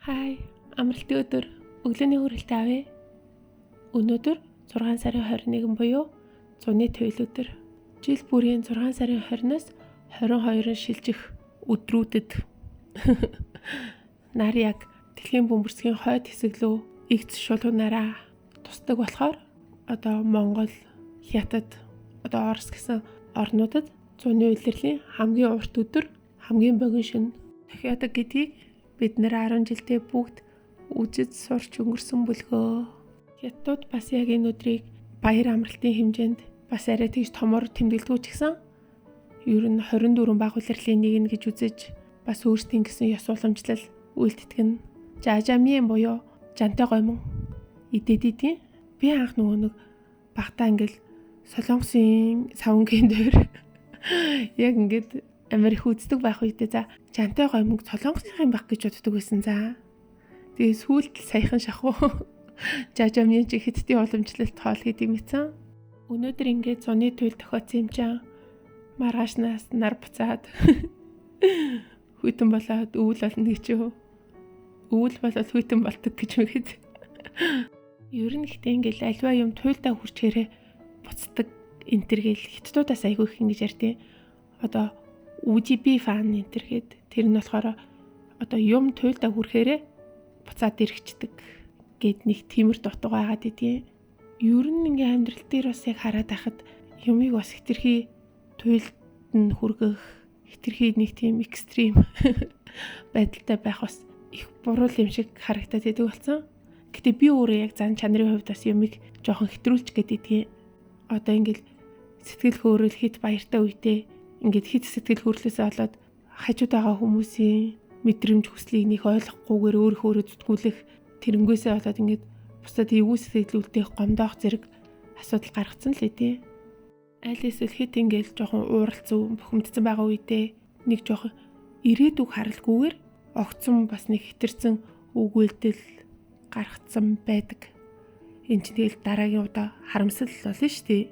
Хай, амралтын өдөр өглөөний хүрээлтэд авъя. Өнөөдөр 6 сарын 21 буюу зуны туйл өдөр. Жил бүрийн 6 сарын 20-наас 22-нд шилжих өдрүүдэд нар яг дэлхийн бөмбөрсгийн хойд хэсэг рүү игц шулуунаараа тусдаг болохоор одоо Монгол, Хятад, одоо Орос гэсэн орнуудад зуны улирлын хамгийн урт өдөр, хамгийн богино шөнө дахиадаг гэдгийг бид нэр 10 жилдээ бүгд үзэж сурч өнгөрсөн бүлгөө. Хятадууд бас яг энэ өдрийг баяр амралтын хэмжээнд бас арай тэгж томор тэмдэглэдэг ч гэсэн ер нь 24 баг улирлын нэг нь гэж үзэж бас өөрсдийн гэсэн ёс уламжлал үйлддэг нь жажамийн буюу жантай гомон идэдийн. Би анх нэг багтаа ингээл солонгосын савнгийн дээр яг ингээд амар их үздэг байх үедээ за жантай гомонг солонгосын байх гэж боддог байсан за. Тэгээ сүүлд саяхан шахуу жажамийн чи хятадын уламжлалт хоол гэдэг мэдсэн. Өнөөдөр ингээд зуны туйл тохиоцсон юм чам маргаашнаас нар буцаад хүйтэн болоод өвөл болно гэж юу. Өвөл болоод хүйтэн болдог гэж мэгэд. Ер нь ихтэй ингээл альва юм туйлдаа хүрчээрээ буцдаг энтергээл хятадуудаас айгүй их ингэж ярьдیں۔ Одоо UGB фан энтергээд тэр нь болохоор одоо юм туйлдаа хүрхээрээ буцаад ирчихдэг гэд нэг тиймэр дутуу байгаад идэв. Ер нь ингээм амьдрал дээр бас яг хараад байхад юмыг бас хэтэрхий туйлд нь хүргэх хэтэрхий нэг тийм экстрим байдалтай байх бас их буруу юм шиг харагдаад идэв болсон. Гэтэ би өөрөө яг зан чанарын хувьд бас юмыг жоохон хэтрүүлж гэдэг. Одоо ингээл сэтгэл хөөрөл хит баяртай үедээ ингээд хит сэтгэл хөдлөөсөө болоод хажууд байгаа хүмүүсийн мэдрэмж хүслийг нэг ойлгохгүйгээр өөрийнхөө зүтгүүлэх тэрнгөөсөө болоод ингээд бусдад эвгүй сэтгэлүүлдэх гомдоох зэрэг асуудал гаргацсан л үгүй. Аль эсвэл хит ингээд жоохон ууралцсан бухимдсан байгаа үедээ нэг жоохон ирээдүг харалгүйгээр огцсон бас нэг хитэрсэн үгүйлдэл гаргацсан байдаг. Энд чинь тэгэл дараагийн удаа харамсал болно шүү дээ.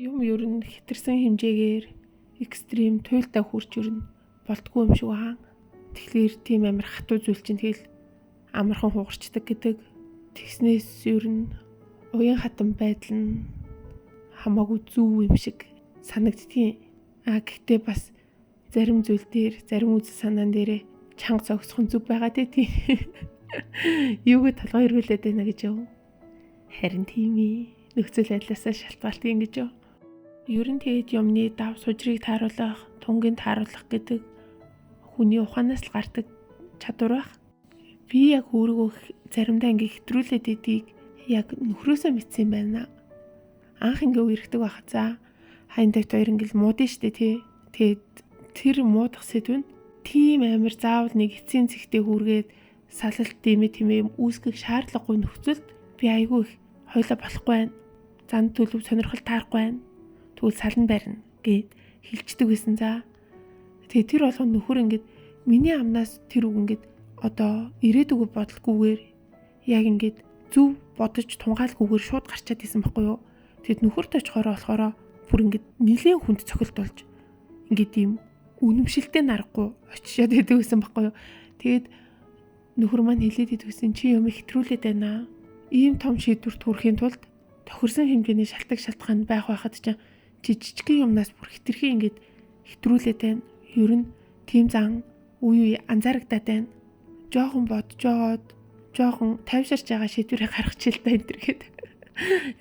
Юм ер нь хитэрсэн хэмжээгээр экстрим туйлдаа хүрч ер нь болтгүй юм шиг байна. Тэгэхээр тийм амар хатуу зүйл чинь тэгэл амархан хугарчдаг гэдэг. Тэгснээс ер нь уян хатан байдал нь хамаагүй зүв юм шиг санагддгийн. Гэхдээ бас зарим зүйл дээр, зарим үзэл санаан дээрээ чанга зогсох нь зүв байгаа дээ. Юуг толгой ирүүлээд байна гэж юу? Харин тийм ээ. Нөхцөл байдлаасаа шалтгаалт юм гэж юу? Ер нь тэгээд юмны дав сужрыг тааруулах, тунгийн тааруулах гэдэг хүний ухаанаас л гардаг чадвар байх. Би яг өөрийгөө заримдаа ингээ хэтрүүлээд идийг яг нөхрөөсөө мэдсэн байна. Анх ингээ үерхдэг байх. За хайн давт хоёр ингээл муудын штэ тий. Тэгээд тэр муудах сэдв нь тийм амар заавал нэг эцсийн цэгтээ хүргээд салалт тэмээ үүсгэх шаардлагагүй нөхцөлд би айгүй их хойлоо болохгүй байна. Зан төлөв сонирхол таарахгүй байна. Тэгвэл салан барина гэд хэлцдэг байсан за. Тэгээ тэр болгон нөхөр ингээд миний амнаас тэр үг ингээд одоо ирээдүгөө бодлохгүйгээр яг ингээд зөв бодож тунгаалгүйгээр шууд гарчаад исэн байхгүй юу. Тэгэд нөхөрт очихороо болохоор бүр ингээд нэлээд хүнд цохилт болж ингээд ийм үнэмшилтэй нарахгүй очиад идэв гэсэн байхгүй юу. Тэгэд нөхөр маань хэлээд идвэсэн чи юм хэтрүүлээд байна. Ийм том шийдвэрт хүрэхийн тулд тохирсон хэмжээний шалтгаан байх байхад ч жижигхэн юмнаас бүр хэтэрхий ингээд хэтрүүлээд байна. Ер нь тийм зан үе анзаарагдаад байна. Жохон бодож жоод жохон тайвширч байгаа шийдвэрээ гаргах чилтэй энэ гэхэд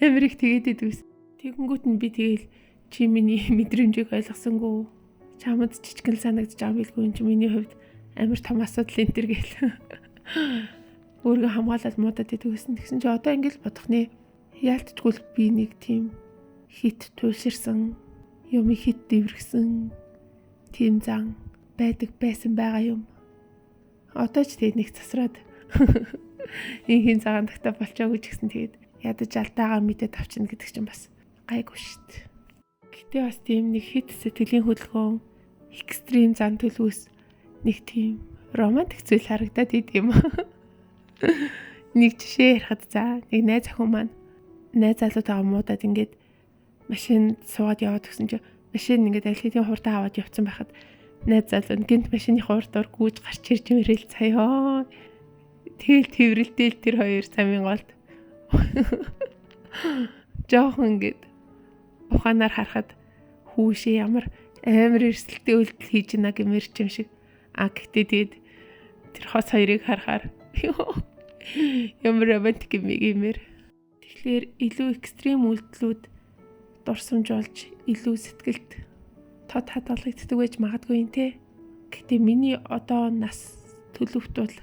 амар их тэгээд идвэс. Тэгэнгүүт нь би тэгэл чи миний мэдрэмжийг ойлгосонгүй. Чамд жижигхэн санагдаж байгаа билгүй энэ чи миний хувьд амар том асуудал энэ гэл. Өөрийгөө хамгаалаад муудаад идвэсэн. Тэгсэн чи одоо ингээд бодохны яалтчгүй би нэг тийм хит туйлширсан юм хит дэврэгсэн тийм зан байдаг байсан байгаа юм. Одоо ч тэгээд нэг засраад инхийн цагаан тагтаа болчоогүй ч гэсэн тэгээд ядаж алдаагаа мэдээд авчна гэдэг чинь бас гайгүй шүү дээ. Гэтэ бас тийм нэг хит сэтгэлийн хөдөлгөөн экстрим зан төлөвс нэг тийм романтик зүйл харагдаад идэм. Нэг жишээ ярихад за нэг найз охин маань найз залуутайгаа муудаад ингээд машин суугаад яваад гэсэн чинь машин ингээд аль хэдийн хурдан аваад явцсан байхад найз залуу гинт машины хурдаар гүйж гарч ирж мэрэл цаяа Тэгэл тэрвэрлдэл тэр хоёр замын голд. Жохон ингээд ухаанаар харахад хүүшээ ямар амар эрсдэлтэй үйлдэл хийж ийна гэмэрч юм шиг. Гэхдээ тэгээд тэр хос хоёрыг харахаар ямар романтик юм гэмээр. Тэгэхээр илүү экстрим үйлдэлүүд дурсамжуулж илүү сэтгэлд тод хадгалагддаг байж магадгүй юм те. Гэхдээ миний одоо нас төлөвт бол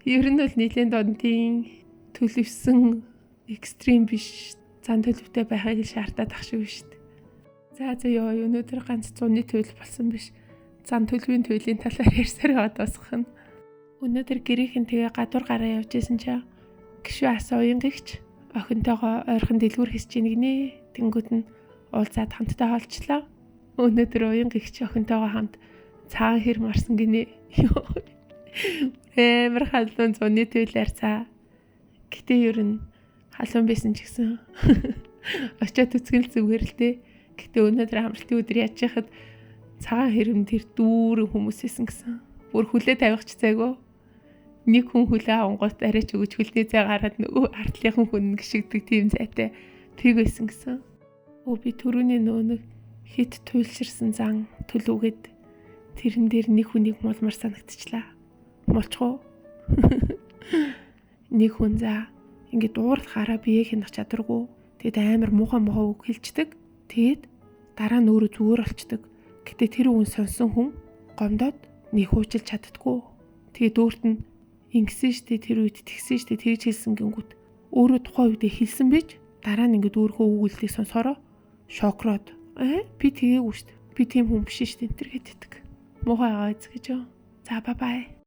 ер нь бол нэлээд дондын төлөвсөн экстрим биш зан төлөвтэй байхыг шаардаад ах шиг биш. За өнөөдөр ганц зуны төлөв болсон биш. Зан төлөвийн төлөвийн талаар ярьсаар одоосгох нь. Өнөөдөр гэрийнхэн тэгээ гадуур гараа явж исэн чинь гişүү асаа уянгагч охинтойгоо ойрхон дэлгүүр хийж ийн гинэ. Тэнгүүд нь уулзаад хамтдаа олчлаа. Өнөөдөр уянгагч охинтойгоо хамт цагаан хэр марсан гинэ. Амар халуун зуны төлөөр цаа. Гэтэ ер нь халуун байсан ч гэсэн очиод үзгэл зүгээр л дээ. Гэтэ өнөөдөр амралтын өдөр яаж яхад цагаан хэрэм тэр дүүрэн хүмүүс байсан гэсэн. Бүр хүлээ тавих ч зайгүй. Нэг хүн хүлээ авангууд арайч өгөж хүлээ зай гараад нөгөө ардлынхан хүн гიშгдэг тийм зайтай тэг байсан гэсэн. Би түрүүний нөгөө хит туйлширсан зан төлөвгээд тэрэн дээр нэг хүнийг мулмар санагдчихлаа. Мулчгүй. Нэг хүн за ингээд уурлахаараа бие хянах чадваргүй. Тэгэд амар муухай үг хэлцдэг. Тэгэд дараа нь өөрөө зүгээр болчдөг. Гэтэ тэр хүн сонсон хүн гомдоод нэг хуучилж чаддггүй. Тэгээд өөрт нь ингэсэн штэ тэр үед тэгсэн штэ тэгж хэлсэн гингүүд өөрөө тухайн үедээ хэлсэн бич дараа нь ингээд өөрхөө өгүүлдгийг сонсохороо шокроод би тэгээгүй штэ би тийм хүн биш штэ энэ төр гэддэг. Муухай гайз гэж. За бай.